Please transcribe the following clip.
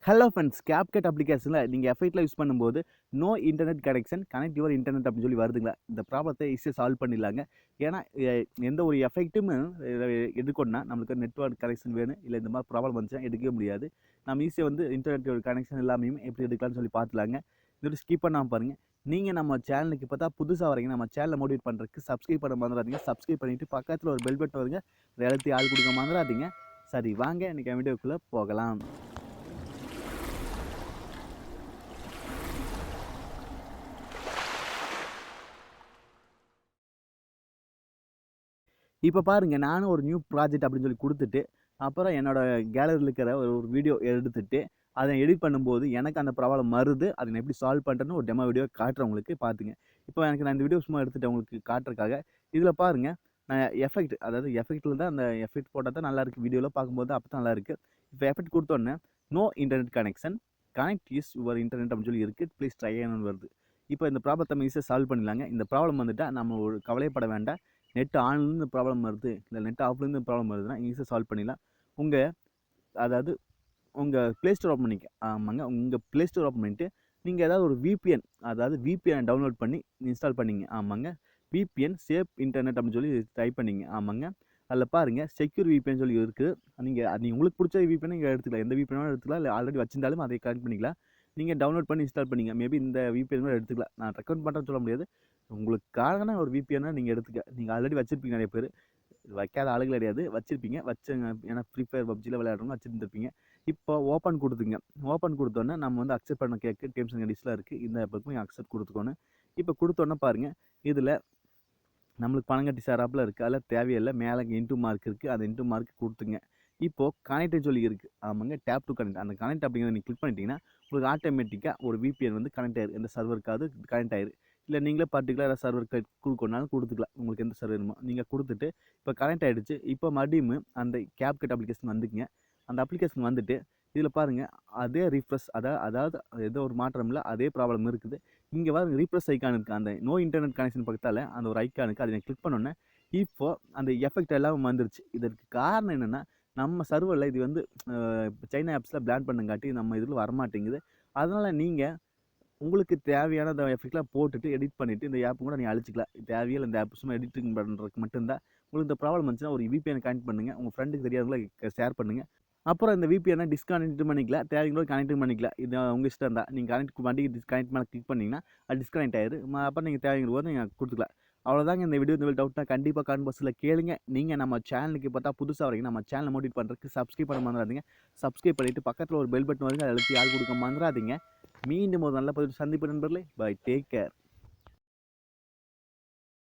Hello friends, Capcut அப்ளிகேஷனில் நீங்கள் எஃபெக்ட்டில் யூஸ் பண்ணும்போது no internet connection connect your internet அப்படின்னு சொல்லி வருதுங்களா? இந்த ப்ராப்ளத்தை ஈஸியாக சால்வ் பண்ணிடலாங்க. ஏன்னா எந்த ஒரு எஃபெக்ட்டுமே எடுக்கணும்னா நம்மளுக்கு நெட்வொர்க் கனெக்ஷன் வேணும். இல்லை இந்த மாதிரி ப்ராப்ளம் வந்துச்சுன்னா எடுக்கவே முடியாது. நம்ம ஈஸியாக வந்து இன்டர்நெட் கனெக்ஷன் எல்லாமே எப்படி எடுக்கலாம்னு சொல்லி பார்த்துலாங்க. இதோட ஸ்கிப் பண்ணாமல் பாருங்கள். நீங்கள் நம்ம சேனலுக்கு பார்த்தா புதுசாக வரீங்க, நம்ம சேனலை மோட்டிவேட் பண்ணுறதுக்கு சப்ஸ்கிரைப் பண்ண மறந்துடாதீங்க. சப்ஸ்கிரைப் பண்ணிவிட்டு பக்கத்தில் ஒரு பெல் பட்டன் வருங்க, அதை அழுத்தி ஆள் கொடுக்க மறந்துடாதீங்க. சரி, வாங்க இன்றைக்கி வீடியோக்குள்ளே போகலாம். இப்போ பாருங்கள், நானும் ஒரு நியூ ப்ராஜெக்ட் அப்படின்னு சொல்லி கொடுத்துட்டு, அப்புறம் என்னோடய கேலரியில் இருக்கிற ஒரு வீடியோ எடுத்துட்டு அதை எடிட் பண்ணும்போது எனக்கு அந்த ப்ராப்ளம் வருது. அதை நான் எப்படி சால்வ் பண்ணுறேன்னு ஒரு டெமோ வீடியோ காட்டுறேன் உங்களுக்கு, பார்த்துங்க. இப்போ நான் இந்த வீடியோ சும்மா எடுத்துகிட்டேன் உங்களுக்கு காட்டுறதுக்காக. இதில் பாருங்கள், நான் எஃபெக்ட், அதாவது எஃபெக்ட்டில் தான் அந்த எஃபெக்ட் போட்டால் தான் நல்லாயிருக்கு. வீடியோவில் பார்க்கும்போது அப்போ தான் நல்லாயிருக்கு. இப்போ எஃபெக்ட் கொடுத்தோன்னே no internet connection connect use your internet அப்படின்னு சொல்லி இருக்குது. ப்ளீஸ் ட்ரை அண்ட் வருது. இப்போ இந்த ப்ராப்ளத்தை நம்ம ஈஸியாக சால்வ் பண்ணிடலாங்க. இந்த ப்ராப்ளம் வந்துட்டால் நம்ம ஒரு கவலைப்பட வேண்டாம். நெட் ஆன்லேருந்து ப்ராப்ளம் வருது, இல்லை நெட் ஆஃப்லேருந்து ப்ராப்ளம் வருதுன்னா ஈஸியாக சால்வ் பண்ணிடலாம். அதாவது உங்கள் ப்ளே ஸ்டோர் ஓப்பன் பண்ணிக்க. ஆமாங்க, உங்கள் ப்ளே ஸ்டோர் ஓப்பன் பண்ணிவிட்டு நீங்கள் ஏதாவது ஒரு விபிஎன், அதாவது விபிஎன் டவுன்லோட் பண்ணி இன்ஸ்டால் பண்ணிங்க. ஆமாங்க, விபிஎன் சேஃப் இன்டர்நெட் அப்படின்னு சொல்லி டைப் பண்ணிங்க. ஆமாங்க, அதில் பாருங்கள் செக்யூர் விபிஎன் சொல்லி இருக்குது. நீங்கள் உங்களுக்கு பிடிச்ச விபிஎன் நீங்கள் எடுத்துக்கலாம். எந்த விபிஎன் எடுத்துக்கலாம், இல்லை ஆல்ரெடி வச்சிருந்தாலும் அதை கனெக்ட் பண்ணிக்கலாம். நீங்கள் டவுன்லோட் பண்ணி இன்ஸ்டால் பண்ணிங்க. மேபி இந்த விபிஎன் கூட எடுத்துக்கலாம். நான் ரெக்கமெண்ட் பண்ணுறேன்னு சொல்ல முடியாது. உங்களுக்கான ஒரு விபிஎன்னா நீங்கள் எடுத்துக்க. நீங்கள் ஆல்ரெடி வச்சுருப்பீங்க. நிறைய பேர் வைக்காத ஆளுகள் கிடையாது, வச்சுருப்பீங்க. வச்சுங்க, ஏன்னா ஃப்ரீ ஃபயர் பப்ஜியில் விளையாடுறவங்க வச்சுருந்துருப்பீங்க. இப்போ ஓப்பன் கொடுத்துங்க. ஓப்பன் கொடுத்தோன்னே நம்ம வந்து அக்செப்ட் பண்ண கேட்க டேர்ம்ஸ் அண்ட் கண்டிஷன்லாம் இருக்குது. இந்த ஆப்புக்கும் அக்செப்ட் கொடுத்துக்கோன்னு. இப்போ கொடுத்தோன்னே பாருங்கள், இதில் நம்மளுக்கு பணம் கட்டி சேராப்பில் இருக்குது. அதில் தேவையில்லை. மேலே இன்டூ மார்க் இருக்குது, அந்த இன்டூ மார்க் கொடுத்துங்க. இப்போது கனெக்ட்னு சொல்லி இருக்குது. ஆமாங்க, டேப் டு கனெக்ட். அந்த கனெக்ட் அப்படிங்கிறத நீங்கள் கிளிக் பண்ணிட்டீங்கன்னா உங்களுக்கு ஆட்டோமேட்டிக்காக ஒரு விபிஎன் வந்து கனெக்ட் ஆயிரு. எந்த சர்வருக்காவது கனெக்ட் ஆயிரு. இல்லை நீங்களே பர்டிகுலராக சர்வர் கொடுக்கணுனாலும் கொடுத்துக்கலாம். உங்களுக்கு எந்த சர்வர் வேணுமோ நீங்கள் கொடுத்துட்டு இப்போ கனெக்ட் ஆகிடுச்சு. இப்போ மறுபடியும் அந்த Capcut அப்ளிகேஷன் வந்துக்குங்க. அந்த அப்ளிகேஷன் வந்துட்டு இதில் பாருங்கள், அதே ரீஃப்ரெஷ், அதாவது ஏதோ ஒரு மாற்றம் இல்லை, அதே ப்ராப்ளம் இருக்குது. இங்கே பாருங்கள், ரீஃப்ரெஷ் ஐக்கான் இருக்குது. அந்த நோ இன்டர்நெட் கனெக்ஷன் பக்கத்தால் அந்த ஒரு ஐக்கானுக்கு அதை கிளிக் பண்ணோன்னே இப்போது அந்த எஃபெக்ட் எல்லாம் வந்துருச்சு. இதற்கு காரணம் என்னென்னா, நம்ம சர்வரில் இது வந்து சைனா ஆப்ஸில் பிளான் பண்ணுங்காட்டி நம்ம இதில் வரமாட்டேங்குது. அதனால் நீங்கள் உங்களுக்கு தேவையான அந்த எஃபெக்ட்லாம் போட்டுட்டு எடிட் பண்ணிவிட்டு இந்த ஆப் கூட நீங்கள் அழிச்சிக்கலாம். தேவையில்லை, இந்த ஆப் சும்மா எடிட்டிங் பண்ணுறதுக்கு மட்டும்தான். உங்களுக்கு இந்த ப்ராப்ளம் வந்துச்சுன்னா ஒரு விபிஎன் கனெக்ட் பண்ணுங்கள். உங்கள் ஃப்ரெண்டுக்கு தெரியாதவங்கள ஷேர் பண்ணுங்கள். அப்புறம் இந்த விபிஎனை டிஸ்கனெக்ட் பண்ணிக்கலாம், தேவைங்களோ கனெக்ட் பண்ணிக்கலாம். இது உங்கள் இஷ்டம் தான். நீங்கள் கனெக்ட் பண்ணி டிஸ்கனெக்ட் மேலே கிளிக் பண்ணிங்கன்னா அது டிஸ்கனெக்ட் ஆயிரு. அப்புறம் நீங்கள் தேவைங்கிற போது நீங்கள் கொடுத்துக்கலாம். அவ்வளோதாங்க. இந்த வீடியோ இந்த டவுட்னா கண்டிப்பாக கமெண்ட் பாக்ஸில் கேளுங்க. நீங்கள் நம்ம சேனலுக்கு பார்த்தா புதுசாக வரீங்க, நம்ம சேனலை மோட்டிவேட் பண்ணுறதுக்கு சப்ஸ்கிரைப் பண்ண மறந்துடாதீங்க. சப்ஸ்கிரைப் பண்ணிவிட்டு பக்கத்தில் ஒரு பெல் பட்டன் வருங்க, அதை அழுத்தி ஆள் கொடுக்க மறந்துடாதீங்க. மீண்டும் ஒரு நல்ல பதிவு சந்திப்பு நண்பர்களே. Bye, take care.